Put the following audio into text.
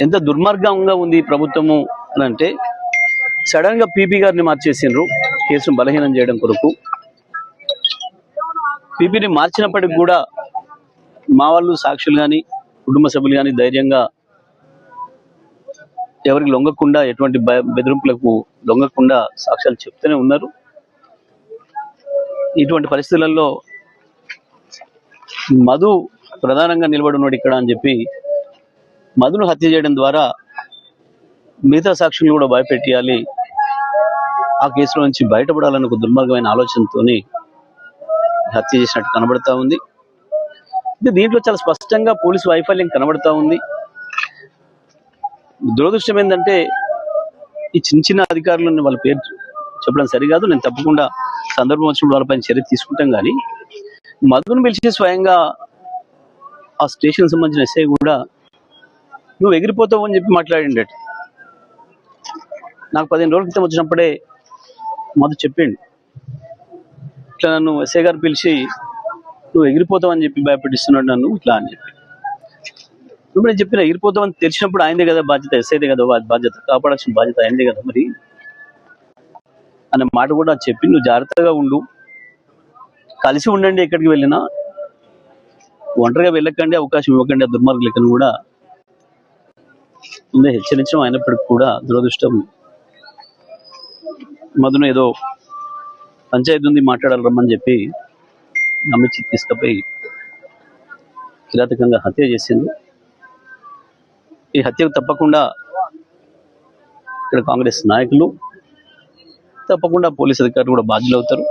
ఎంత దుర్మార్గంగా ఉంది ఈ ప్రభుత్వము అని అంటే సడన్ గా పీపీ గారిని మార్చేసిండ్రు కేసును బలహీనం చేయడం కొరకు. పీపీని మార్చినప్పటికి కూడా మా వాళ్ళు సాక్షులు కానీ కుటుంబ సభ్యులు కానీ ధైర్యంగా ఎవరికి లొంగకుండా ఎటువంటి బెదిరింపులకు లొంగకుండా సాక్ష్యాలు చెప్తూనే ఉన్నారు. ఇటువంటి పరిస్థితులలో మధు ప్రధానంగా నిలబడి ఉన్నాడు ఇక్కడ అని చెప్పి మధును హత్య చేయడం ద్వారా మిగతా సాక్షులు కూడా భయపెట్టియాలి, ఆ కేసులో నుంచి బయటపడాలని ఒక దుర్మార్గమైన ఆలోచనతో హత్య చేసినట్టు కనబడతా ఉంది. దీంట్లో చాలా స్పష్టంగా పోలీసు వైఫల్యం కనబడతా ఉంది. దురదృష్టం ఏంటంటే ఈ చిన్న చిన్న అధికారులను వాళ్ళ పేరు చెప్పడం సరికాదు. నేను తప్పకుండా సందర్భం వచ్చినప్పుడు వాళ్ళపైన చర్య తీసుకుంటాం. కానీ మధును పిలిచి స్వయంగా ఆ స్టేషన్ సంబంధించిన ఎస్ఐ కూడా నువ్వు ఎగిరిపోతావు అని చెప్పి మాట్లాడిండట. నాకు 15 రోజుల క్రితం వచ్చినప్పుడే మధు చెప్పిండు, ఇట్లా నన్ను ఎస్ఐ గారు పిలిచి నువ్వు ఎగిరిపోతావు అని చెప్పి భయపెట్టిస్తున్నాడు నన్ను ఇట్లా అని చెప్పి. ఇప్పుడు నేను చెప్పిన ఎగిరిపోతామని తెలిసినప్పుడు ఆయనదే కదా బాధ్యత, ఎస్ఐదే కదా బాధ్యత, కాపాడాల్సిన బాధ్యత ఆయనదే కదా మరి అనే మాట కూడా చెప్పి నువ్వు జాగ్రత్తగా ఉండు, కలిసి ఉండండి, ఎక్కడికి వెళ్ళినా ఒంటరిగా వెళ్ళకండి, అవకాశం ఇవ్వకండి ఆ దుర్మార్గులకని కూడా ముందే హెచ్చరించడం. అయినప్పటికీ కూడా దురదృష్టం మధును ఏదో పంచాయతీ ఉంది మాట్లాడాలి రమ్మని చెప్పి నమ్మించి తీసుకుపోయి కిరాతకంగా హత్య చేసింది. ఈ హత్యకు తప్పకుండా ఇక్కడ కాంగ్రెస్ నాయకులు తప్పకుండా పోలీసు అధికారులు కూడా బాధ్యులు అవుతారు.